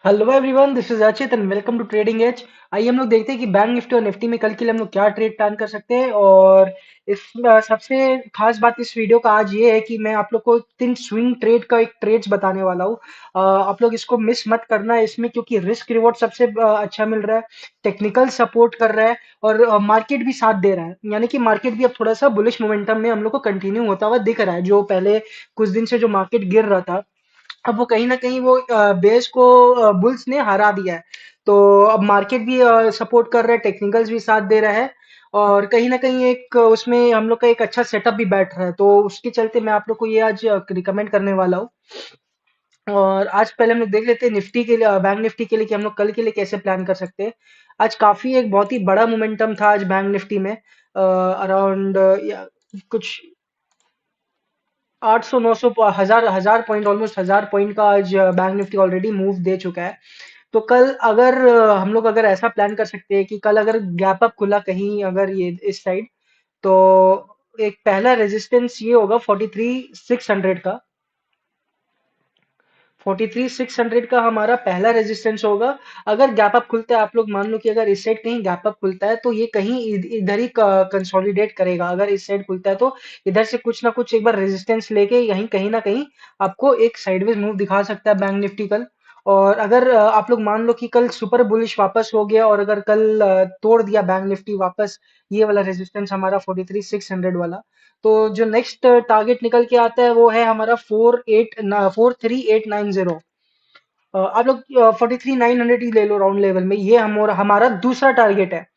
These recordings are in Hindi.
Hello everyone, this is Achit and welcome to trading edge. आइए हम लोग देखते हैं कि बैंक निफ्टी और निफ्टी में कल के लिए हम लोग क्या ट्रेड प्लान कर सकते हैं। और इस सबसे खास बात इस वीडियो का आज ये है कि मैं आप लोग को 3 स्विंग ट्रेड का एक ट्रेड्स बताने वाला हूँ। आप लोग इसको मिस मत करना है इसमें, क्योंकि रिस्क रिवॉर्ड सबसे अच्छा मिल रहा है, टेक्निकल सपोर्ट कर रहा है और मार्केट भी साथ दे रहा है। यानी कि मार्केट भी अब थोड़ा सा बुलिश मोमेंटम में हम लोग को कंटिन्यू होता हुआ दिख रहा है। जो पहले कुछ दिन से जो मार्केट गिर रहा था, अब वो कहीं न कहीं वो बेस को बुल्स ने हरा दिया है। तो अब मार्केट भी सपोर्ट कर रहा है, टेक्निकल्स भी साथ दे रहा है और कहीं न कहीं एक उसमें हम लोग का एक अच्छा सेटअप भी बैठ रहा है। तो उसके चलते मैं आप लोग को ये आज रिकमेंड करने वाला हूँ। और आज पहले हम लोग देख लेते हैं निफ्टी के लिए, बैंक निफ्टी के लिए कि हम लोग कल के लिए कैसे प्लान कर सकते हैं। आज काफ़ी एक बहुत ही बड़ा मोमेंटम था आज बैंक निफ्टी में, अराउंड या कुछ 800 900 हजार हजार पॉइंट, ऑलमोस्ट 1000 पॉइंट का आज बैंक निफ्टी ऑलरेडी मूव दे चुका है। तो कल अगर हम लोग अगर ऐसा प्लान कर सकते हैं कि कल अगर गैप अप खुला कहीं अगर ये इस साइड, तो एक पहला रेजिस्टेंस ये होगा 43,600 का। 43,600 का हमारा पहला रेजिस्टेंस होगा। अगर गैप अप खुलता है, आप लोग मान लो कि अगर इस साइड कहीं गैप अप खुलता है तो ये कहीं इधर ही कंसोलिडेट करेगा। अगर इस साइड खुलता है तो इधर से कुछ ना कुछ एक बार रेजिस्टेंस लेके यहीं कहीं ना कहीं आपको एक साइडवेज मूव दिखा सकता है बैंक निफ्टी कल। और अगर आप लोग मान लो कि कल सुपर बुलिश वापस हो गया और अगर कल तोड़ दिया बैंक निफ्टी वापस ये वाला रेजिस्टेंस हमारा 43,600 वाला, तो जो नेक्स्ट टारगेट निकल के आता है वो है हमारा 43,890। आप लोग 43,900 ही ले लो राउंड लेवल में, ये हम और हमारा दूसरा टारगेट है।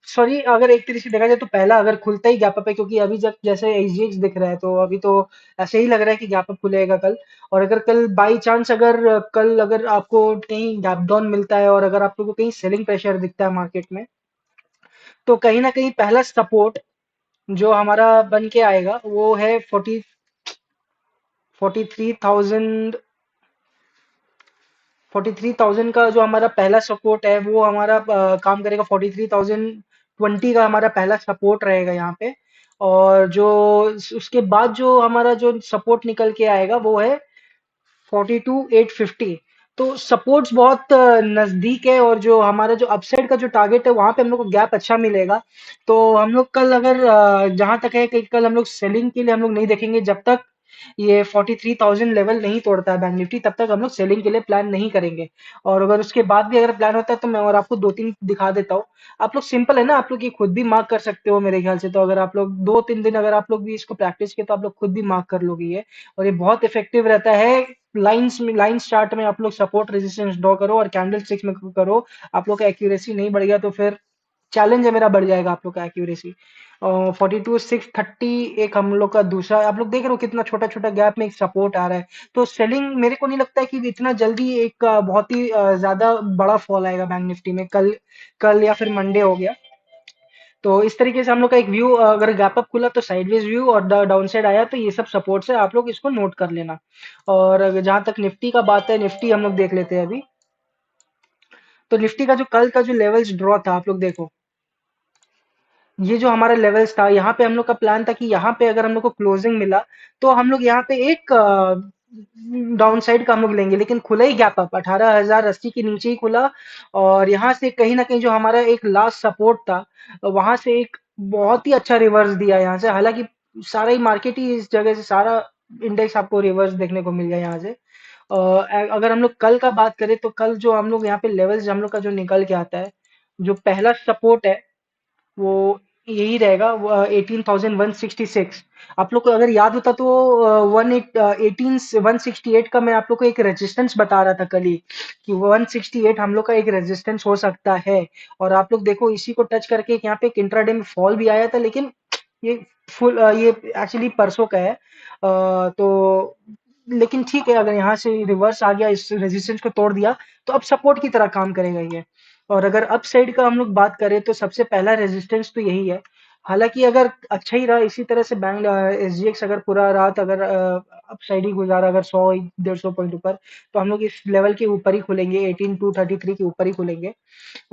सॉरी, अगर एक तरीके से देखा जाए तो पहला अगर खुलता ही गैप अप है, क्योंकि अभी जब जैसे एसजीएक्स दिख रहा है तो अभी तो ऐसे ही लग रहा है कि गैप अप खुलेगा कल। और अगर कल बाई चांस अगर कल अगर आपको कहीं गैप डाउन मिलता है और अगर आप लोगों को कहीं सेलिंग प्रेशर दिखता है मार्केट में, तो कहीं ना कहीं पहला सपोर्ट जो हमारा बन के आएगा वो है 43,000। 43,000 का जो हमारा पहला सपोर्ट है वो हमारा काम करेगा। 43,020 का हमारा पहला सपोर्ट रहेगा यहाँ पे। और जो उसके बाद जो हमारा जो सपोर्ट निकल के आएगा वो है 42,850। तो सपोर्ट्स बहुत नजदीक है और जो हमारा जो अपसाइड का जो टारगेट है वहां पे हम लोग को गैप अच्छा मिलेगा। तो हम लोग कल अगर जहां तक है कि कल हम लोग सेलिंग के लिए हम लोग नहीं देखेंगे जब तक ये 43,000 लेवल नहीं तोड़ता है बैंक निफ्टी, तब तक हम लोग सेलिंग के लिए प्लान नहीं करेंगे। और अगर उसके बाद भी अगर प्लान होता है तो मैं और आपको दो तीन दिखा देता हूँ। आप लोग सिंपल है ना, आप लोग ये खुद भी मार्क कर सकते हो मेरे ख्याल से। तो अगर आप लोग 2 3 दिन अगर आप लोग भी इसको प्रैक्टिस किए तो आप लोग खुद भी मार्क कर लोगे ये। और ये बहुत इफेक्टिव रहता है। लाइंस में, लाइंस चार्ट में आप लोग सपोर्ट रेजिस्टेंस ड्रॉ करो और कैंडल स्टिक्स में करो। आप लोग का एक्यूरेसी नहीं बढ़ गया तो फिर चैलेंज है मेरा, बढ़ जाएगा आप लोग का एक्यूरेसी। 42,630 एक हम लोग का दूसरा, आप लोग देख रहे हो कितना छोटा छोटा गैप में एक सपोर्ट आ रहा है। तो सेलिंग मेरे को नहीं लगता है कि इतना जल्दी एक बहुत ही ज्यादा बड़ा फॉल आएगा बैंक निफ्टी में कल। कल या फिर मंडे हो गया। तो इस तरीके से हम लोग का एक व्यू, अगर गैप अप खुला तो साइडवेज व्यू और डाउन साइड आया तो ये सब सपोर्ट है, आप लोग इसको नोट कर लेना। और जहां तक निफ्टी का बात है, निफ्टी हम लोग देख लेते हैं अभी। तो निफ्टी का जो कल का जो लेवल्स ड्रॉ था, आप लोग देखो, ये जो हमारा लेवल्स था यहाँ पे हम लोग का प्लान था कि यहाँ पे अगर हम लोग को क्लोजिंग मिला तो हम लोग यहाँ पे एक डाउन साइड का हम लोग लेंगे, लेकिन खुला ही गैप अप 18,080 के नीचे ही खुला। और यहाँ से कहीं ना कहीं जो हमारा एक लास्ट सपोर्ट था वहां से एक बहुत ही अच्छा रिवर्स दिया यहाँ से। हालांकि सारा ही मार्केट ही इस जगह से, सारा इंडेक्स आपको रिवर्स देखने को मिल गया यहाँ से। अगर हम लोग कल का बात करें तो कल जो हम लोग यहाँ पे लेवल्स हम लोग का जो निकल के आता है, जो पहला सपोर्ट है वो यही रहेगा, 18,166। आप लोग को अगर याद होता तो 118 का मैं आप लोग को एक रेजिस्टेंस बता रहा था कल ही, कि 168 हम लोग का एक रेजिस्टेंस हो सकता है। और आप लोग देखो इसी को टच करके यहाँ पे एक इंट्राडे में फॉल भी आया था, लेकिन ये ये एक्चुअली परसों का है। तो लेकिन ठीक है, अगर यहाँ से रिवर्स आ गया, इस रेजिस्टेंस को तोड़ दिया, तो अब सपोर्ट की तरह काम करेगा ये। और अगर अप साइड का हम लोग बात करें तो सबसे पहला रेजिस्टेंस तो यही है। हालांकि अगर अच्छा ही रहा इसी तरह से बैंक एसजीएक्स अगर पूरा रात अगर अप साइड ही गुजारा, अगर 100 150 पॉइंट ऊपर, तो हम लोग इस लेवल के ऊपर ही खुलेंगे, 18,233 के ऊपर ही खुलेंगे।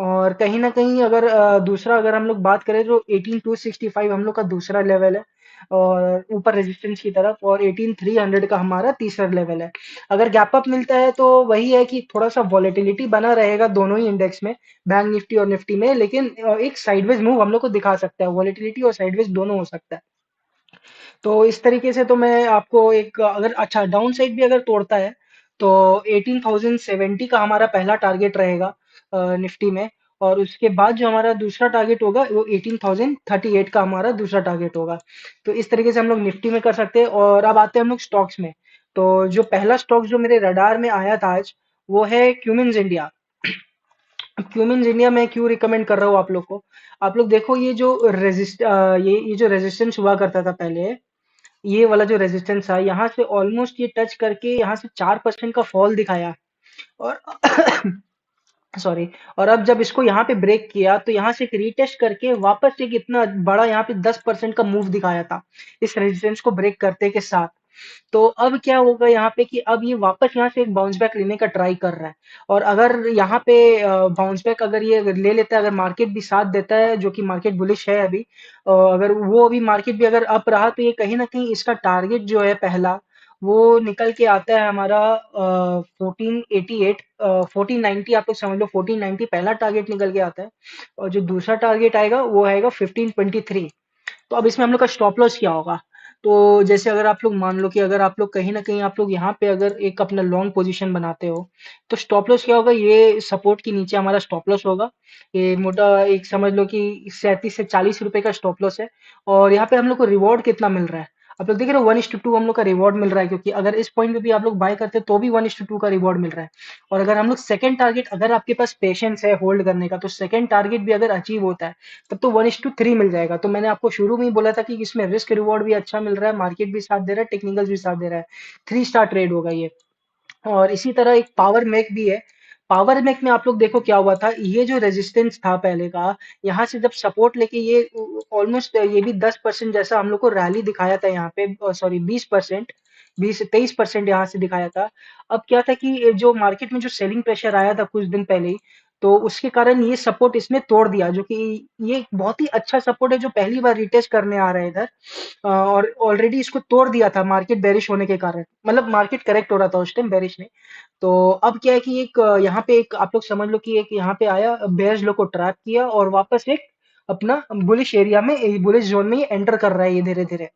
और कहीं ना कहीं अगर दूसरा अगर हम लोग बात करें तो 18,265 हम लोग का दूसरा लेवल है। और ऊपर रेजिस्टेंस की तरफ, और 18300 का हमारा तीसरा लेवल है। अगर गैप अप मिलता है तो वही है कि थोड़ा सा वॉलेटिलिटी बना रहेगा दोनों ही इंडेक्स में, बैंक निफ्टी और निफ्टी में, लेकिन एक साइडवेज मूव हम लोग को दिखा सकता है, वॉलेटिलिटी और साइडवेज दोनों हो सकता है। तो इस तरीके से तो मैं आपको एक, अगर अच्छा डाउन साइड भी अगर तोड़ता है तो 18070 का हमारा पहला टारगेट रहेगा निफ्टी में, और उसके बाद जो हमारा दूसरा टारगेट होगा वो 18038 का हमारा दूसरा टारगेट होगा। तो इस तरीके से हम लोग निफ्टी में कर सकते हैं। और अब आते हैं हम लोग स्टॉक्स में। तो जो पहला स्टॉक जो मेरे रडार में आया था आज, वो है क्यूमिंस इंडिया। क्यूमिंस इंडिया मैं क्यों रिकमेंड कर रहा हूँ आप लोग को, आप लोग देखो ये जो ये जो रेजिस्टेंस हुआ करता था पहले, ये वाला जो रेजिस्टेंस था यहाँ से ऑलमोस्ट ये टच करके यहाँ से 4% का फॉल दिखाया, और सॉरी, और अब जब इसको यहाँ पे ब्रेक किया तो यहाँ से एक रीटेस्ट करके वापस एक इतना बड़ा यहाँ पे 10% का मूव दिखाया था इस रेजिस्टेंस को ब्रेक करते के साथ। तो अब क्या होगा यहाँ पे कि अब ये वापस यहाँ से एक बाउंस बैक लेने का ट्राई कर रहा है, और अगर यहाँ पे बाउंस बैक अगर ये अगर ले लेता है, अगर मार्केट भी साथ देता है, जो कि मार्केट बुलिश है अभी, अगर वो अभी मार्केट भी अगर अप रहा तो ये कहीं ना कहीं इसका टारगेट जो है पहला, वो निकल के आता है हमारा 1488, 1490, आप लोग समझ लो 1490 पहला टारगेट निकल के आता है, और जो दूसरा टारगेट आएगा वो आएगा 1523। तो अब इसमें हम लोग का स्टॉप लॉस क्या होगा? तो जैसे अगर आप लोग मान लो कि अगर आप लोग कहीं न कहीं आप लोग यहाँ पे अगर एक अपना लॉन्ग पोजीशन बनाते हो, तो स्टॉप लॉस क्या होगा? ये सपोर्ट के नीचे हमारा स्टॉप लॉस होगा। ये मोटा एक समझ लो कि 37 से 40 रुपए का स्टॉप लॉस है। और यहाँ पे हम लोग को रिवॉर्ड कितना मिल रहा है? आप लोग देख रहे हो 1:2 हम लोग का रिवॉर्ड मिल रहा है, क्योंकि अगर इस पॉइंट पे भी आप लोग बाय करते हैं तो भी 1:2 का रिवॉर्ड मिल रहा है। और अगर हम लोग सेकंड टारगेट, अगर आपके पास पेशेंस है होल्ड करने का, तो सेकंड टारगेट भी अगर अचीव होता है तब तो 1:3 मिल जाएगा। तो मैंने आपको शुरू में ही बोला था कि इसमें रिस्क रिवॉर्ड भी अच्छा मिल रहा है, मार्केट भी साथ दे रहा है, टेक्निकल्स भी साथ दे रहा है। 3 स्टार ट्रेड होगा ये। और इसी तरह एक पावर मैक भी है। पावर मैक में आप लोग देखो क्या हुआ था, ये जो रेजिस्टेंस था पहले का, यहाँ से जब सपोर्ट लेके ये ऑलमोस्ट ये भी 10% जैसा हम लोग को रैली दिखाया था यहाँ पे, सॉरी 20%, 20 से 23% यहाँ से दिखाया था। अब क्या था कि ये जो मार्केट में जो सेलिंग प्रेशर आया था कुछ दिन पहले ही, तो उसके कारण ये सपोर्ट इसने तोड़ दिया, जो कि ये एक बहुत ही अच्छा सपोर्ट है जो पहली बार रिटेस्ट करने आ रहा है इधर। और ऑलरेडी इसको तोड़ दिया था मार्केट बेरिश होने के कारण, मतलब मार्केट करेक्ट हो रहा था उस टाइम, बेरिश नहीं। तो अब क्या है कि एक यहाँ पे एक आप लोग समझ लो कि एक यहाँ पे आया, बेयर्स लोग को ट्रैप किया और वापस एक अपना बुलिश एरिया में, बुलिश जोन में ये एंटर कर रहा है ये धीरे धीरे।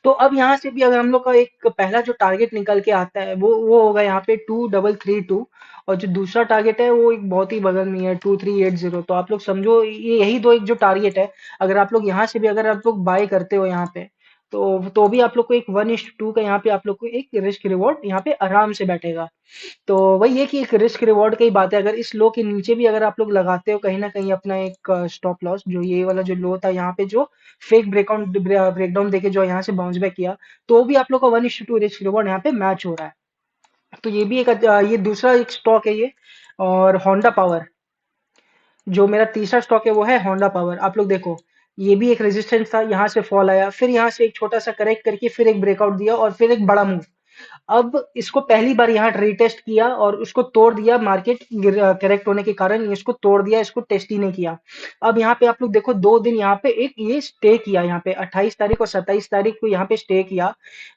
तो अब यहाँ से भी अगर हम लोग का एक पहला जो टारगेट निकल के आता है वो होगा यहाँ पे 2332, और जो दूसरा टारगेट है वो एक बहुत ही बगल में है 2380। तो आप लोग समझो ये यही दो एक जो टारगेट है, अगर आप लोग यहाँ से भी अगर आप लोग बाय करते हो यहाँ पे, तो भी आप लोग को एक 1:2 का यहाँ पे आप लोग को एक रिस्क रिवॉर्ड यहाँ पे आराम से बैठेगा। तो वही है कि एक रिस्क रिवॉर्ड की बात है, अगर इस लो के नीचे भी अगर आप लोग लगाते हो कहीं ना कहीं अपना एक स्टॉप लॉस, जो ये वाला जो लो था यहाँ पे जो फेक ब्रेकडाउन देके जो यहाँ से बाउंस बैक किया, तो भी आप लोग का 1:2 रिस्क रिवॉर्ड यहाँ पे मैच हो रहा है। तो ये भी एक ये दूसरा एक स्टॉक है ये। और होंडा पावर, जो मेरा तीसरा स्टॉक है वो है होंडा पावर। आप लोग देखो, ये भी एक रेजिस्टेंस था, यहाँ से फॉल आया, फिर यहाँ से एक छोटा सा करेक्ट करके फिर एक ब्रेकआउट दिया और फिर एक बड़ा मूव। अब इसको पहली बार यहाँ रीटेस्ट किया और उसको तोड़ दिया, मार्केट करेक्ट होने के कारण इसको तोड़ दिया, इसको टेस्ट ही नहीं किया। अब यहाँ पे आप लोग देखो 2 दिन यहाँ पे एक ये स्टे किया, यहाँ पे 28 तारीख और 27 तारीख को यहाँ पे स्टे किया।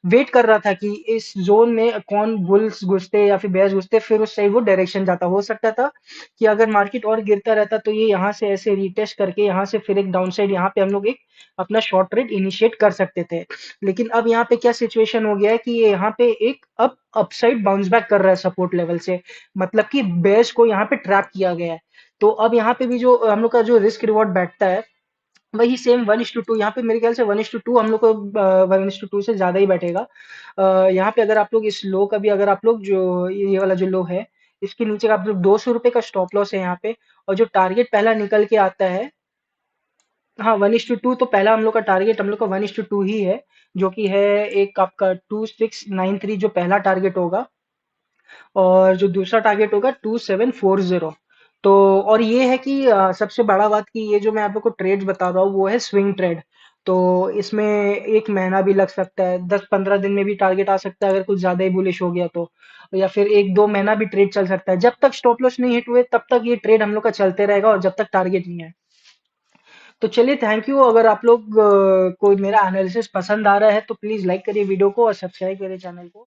वेट कर रहा था कि इस जोन में कौन बुल्स घुसते या फिर बेयर्स घुसते, फिर उस साइड वो डायरेक्शन जाता। हो सकता था कि अगर मार्केट और गिरता रहता तो ये यहाँ से ऐसे रीटेस्ट करके यहाँ से फिर एक डाउन साइड यहाँ पे हम लोग एक अपना शॉर्ट ट्रेड इनिशिएट कर सकते थे। लेकिन अब यहाँ पे क्या सिचुएशन हो गया है कि ये यहाँ पे एक अब अपसाइड बाउंस बैक कर रहा है सपोर्ट लेवल से, मतलब कि बेयर्स को यहाँ पे ट्रैप किया गया है। तो अब यहाँ पे भी जो हम लोग का जो रिस्क रिवॉर्ड बैठता है वही सेम 1:2, यहाँ पे मेरे ख्याल से 1:2 हम लोग को 1:2 से ज्यादा ही बैठेगा। यहाँ पे अगर आप लोग इस लो का भी अगर आप लोग जो ये वाला जो लो है, इसके नीचे का आप लोग 200 रुपए का स्टॉप लॉस है यहाँ पे, और जो टारगेट पहला निकल के आता है, हाँ 1:2, तो पहला हम लोग का टारगेट हम लोग का 1:2 ही है, जो कि है एक आपका 2693 जो पहला टारगेट होगा, और जो दूसरा टारगेट होगा 2740। तो और ये है कि सबसे बड़ा बात कि ये जो मैं आप लोग को ट्रेड्स बता रहा हूँ वो है स्विंग ट्रेड। तो इसमें 1 महीना भी लग सकता है, 10-15 दिन में भी टारगेट आ सकता है अगर कुछ ज्यादा ही बुलिश हो गया तो, या फिर 1-2 महीना भी ट्रेड चल सकता है। जब तक स्टॉप लॉस नहीं हिट हुए तब तक ये ट्रेड हम लोग का चलते रहेगा, और जब तक टारगेट नहीं है। तो चलिए, थैंक यू। अगर आप लोग को मेरा एनालिसिस पसंद आ रहा है तो प्लीज लाइक करिए वीडियो को और सब्सक्राइब करिए चैनल को।